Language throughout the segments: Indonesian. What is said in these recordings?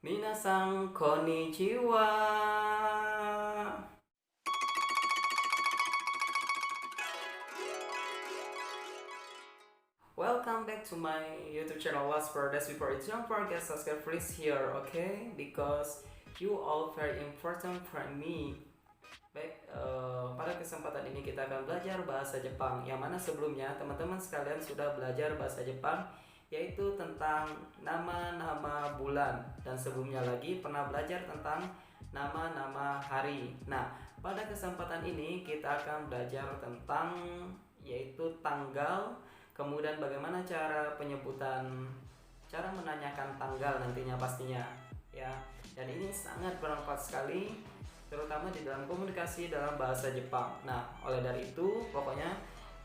Minasan konnichiwa. Welcome back to my YouTube channel Last Paradise. Before it, don't forget subscribe please here, okay? Because you all very important for me. Baik, pada kesempatan ini kita akan belajar bahasa Jepang. Yang mana sebelumnya teman-teman sekalian sudah belajar bahasa Jepang, yaitu tentang nama-nama bulan. Dan sebelumnya lagi pernah belajar tentang nama-nama hari. Nah, pada kesempatan ini kita akan belajar tentang yaitu tanggal, kemudian bagaimana cara penyebutan, cara menanyakan tanggal nantinya pastinya, ya. Dan ini sangat bermanfaat sekali, terutama di dalam komunikasi dalam bahasa Jepang. Nah, oleh dari itu, pokoknya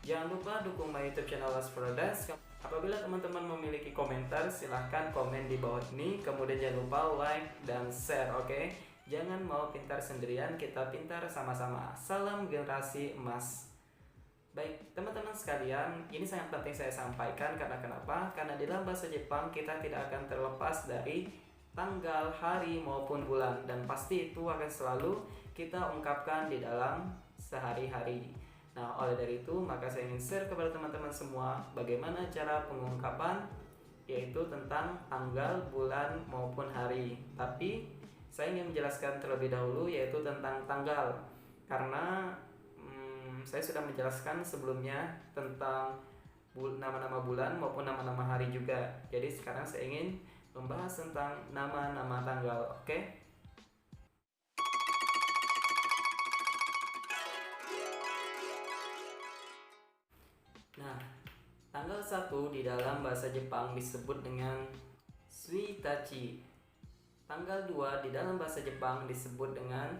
jangan lupa dukung my YouTube channel Last Paradise. Apabila teman-teman memiliki komentar, silahkan komen di bawah ini. Kemudian jangan lupa like dan share, oke? Jangan mau pintar sendirian, kita pintar sama-sama. Salam generasi emas. Baik, teman-teman sekalian, ini sangat penting saya sampaikan karena kenapa? Karena di dalam bahasa Jepang kita tidak akan terlepas dari tanggal, hari maupun bulan, dan pasti itu akan selalu kita ungkapkan di dalam sehari-hari. Nah, oleh dari itu maka saya ingin share kepada teman-teman semua bagaimana cara pengungkapan, yaitu tentang tanggal, bulan maupun hari. Tapi saya ingin menjelaskan terlebih dahulu yaitu tentang tanggal, karena saya sudah menjelaskan sebelumnya tentang nama-nama bulan maupun nama-nama hari juga. Jadi sekarang saya ingin membahas tentang nama-nama tanggal, oke? Nah, tanggal 1 di dalam bahasa Jepang disebut dengan Suitachi. Tanggal 2 di dalam bahasa Jepang disebut dengan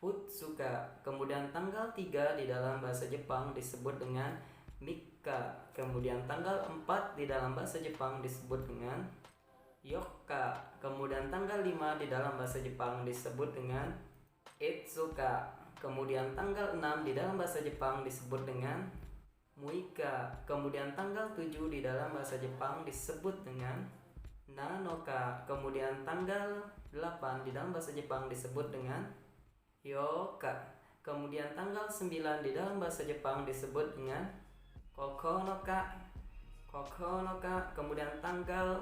Futsuka. Kemudian tanggal 3 di dalam bahasa Jepang disebut dengan Mika. Kemudian tanggal 4 di dalam bahasa Jepang disebut dengan Yokka. Kemudian tanggal 5 di dalam bahasa Jepang disebut dengan Etsuka. Kemudian tanggal 6 di dalam bahasa Jepang disebut dengan Muika. Kemudian tanggal 7 di dalam bahasa Jepang disebut dengan Nanoka. Kemudian tanggal 8 di dalam bahasa Jepang disebut dengan Yoka. Kemudian tanggal 9 di dalam bahasa Jepang disebut dengan Kokonoka. Kemudian tanggal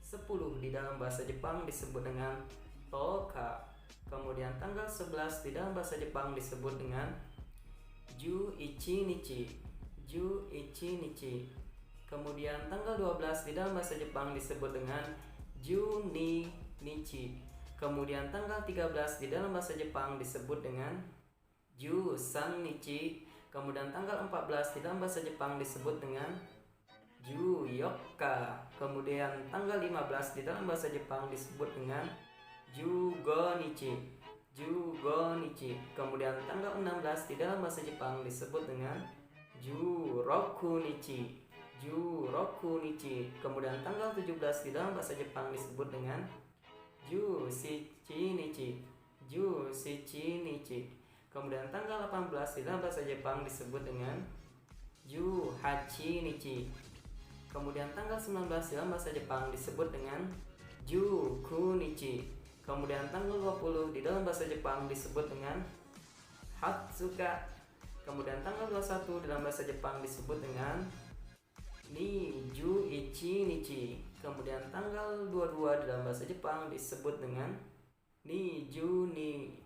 10 di dalam bahasa Jepang disebut dengan Toka. Kemudian tanggal 11 di dalam bahasa Jepang disebut dengan Juichi Nichi. Kemudian tanggal 12 di dalam bahasa Jepang disebut dengan Juni Nichi. Kemudian tanggal 13 di dalam bahasa Jepang disebut dengan Jusan Nichi. Kemudian tanggal 14 di dalam bahasa Jepang disebut dengan Juyokka. Kemudian tanggal 15 di dalam bahasa Jepang disebut dengan Jugonichi. Kemudian tanggal 16 di dalam bahasa Jepang disebut dengan Jurokunichi. Kemudian tanggal 17 di dalam bahasa Jepang disebut dengan Jushichi. Kemudian tanggal 18 di dalam bahasa Jepang disebut dengan Juhachinichi. Kemudian tanggal 19 dalam bahasa Jepang disebut dengan Jukunichi. Kemudian tanggal 20 di dalam bahasa Jepang disebut dengan Hatsuka. Kemudian tanggal 21 dalam bahasa Jepang disebut dengan Nijuichi Nichi. Kemudian tanggal 22 dalam bahasa Jepang disebut dengan Niju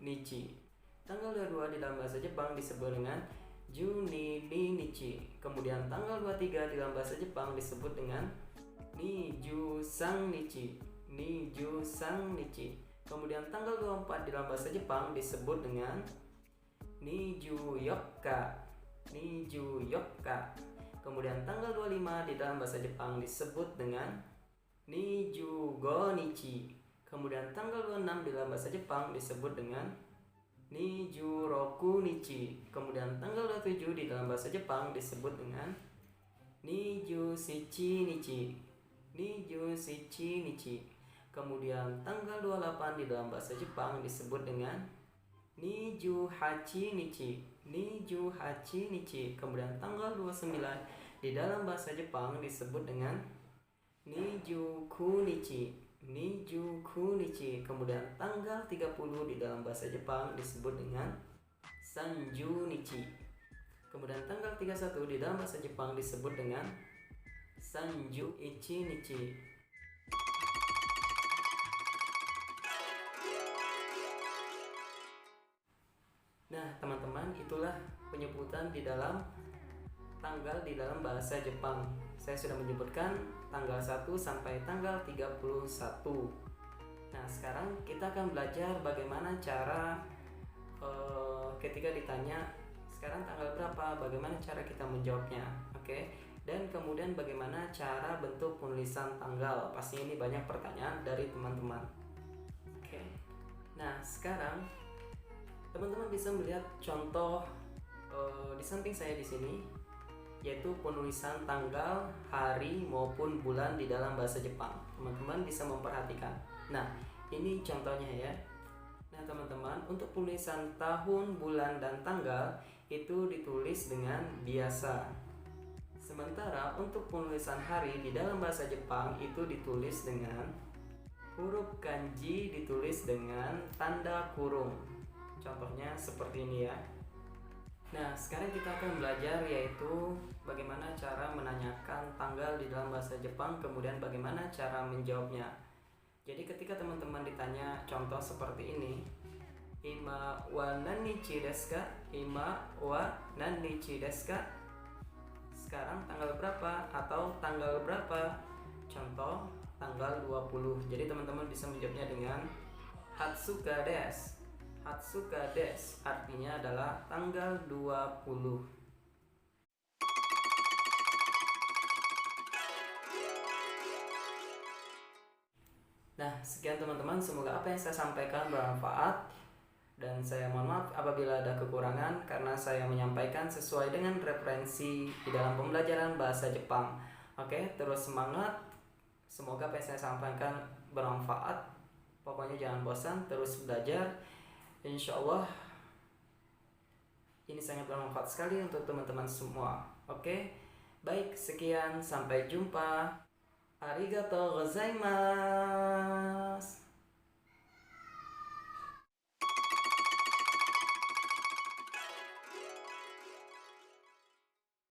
Nichi. Tanggal 22 di dalam bahasa Jepang disebut dengan Juni Nichi. Kemudian tanggal 23 di dalam bahasa Jepang disebut dengan Niju Sang Nichi. Kemudian tanggal 24 di dalam bahasa Jepang disebut dengan Niju Yokka. Kemudian tanggal 25 di dalam bahasa Jepang disebut dengan Niju Gonichi. Kemudian tanggal 26 di dalam bahasa Jepang disebut dengan Nijurokunichi. Kemudian tanggal 27 di dalam bahasa Jepang disebut dengan Nijushichi Nichi. Kemudian tanggal 28 di dalam bahasa Jepang disebut dengan Nijuhachi Nichi. Kemudian tanggal 29 di dalam bahasa Jepang disebut dengan Nijukunichi. Niju Kunichi. Kemudian tanggal 30 di dalam bahasa Jepang disebut dengan Sanju Nichi. Kemudian tanggal 31 di dalam bahasa Jepang disebut dengan Sanju Ichi Nichi. Nah, teman-teman, itulah penyebutan di dalam tanggal di dalam bahasa Jepang. Saya sudah menyebutkan tanggal 1 sampai tanggal 31. Nah, sekarang kita akan belajar bagaimana cara ketika ditanya sekarang tanggal berapa, bagaimana cara kita menjawabnya, oke? Dan kemudian bagaimana cara bentuk penulisan tanggal. Pasti ini banyak pertanyaan dari teman-teman. Oke. Nah, sekarang teman-teman bisa melihat contoh di samping saya di sini, yaitu penulisan tanggal, hari maupun bulan di dalam bahasa Jepang. Teman-teman bisa memperhatikan. Nah, ini contohnya ya. Nah, teman-teman, untuk penulisan tahun, bulan, dan tanggal itu ditulis dengan biasa. Sementara untuk penulisan hari di dalam bahasa Jepang itu ditulis dengan huruf kanji, ditulis dengan tanda kurung. Contohnya seperti ini ya. Nah, sekarang kita akan belajar yaitu bagaimana cara menanyakan tanggal di dalam bahasa Jepang, kemudian bagaimana cara menjawabnya. Jadi ketika teman-teman ditanya contoh seperti ini, Ima wa nannichi desu ka? Ima wa nannichi desu ka? Sekarang tanggal berapa atau tanggal berapa? Contoh tanggal 20. Jadi teman-teman bisa menjawabnya dengan Hatsuka desu. Hatsuka desu artinya adalah tanggal 20. Nah, sekian teman-teman, semoga apa yang saya sampaikan bermanfaat, dan saya mohon maaf apabila ada kekurangan karena saya menyampaikan sesuai dengan referensi di dalam pembelajaran bahasa Jepang. Oke, terus semangat. Semoga apa yang saya sampaikan bermanfaat. Pokoknya jangan bosan, terus belajar. Insya Allah ini sangat bermanfaat sekali untuk teman-teman semua. Oke, baik, sekian, sampai jumpa. Arigatou gozaimasu.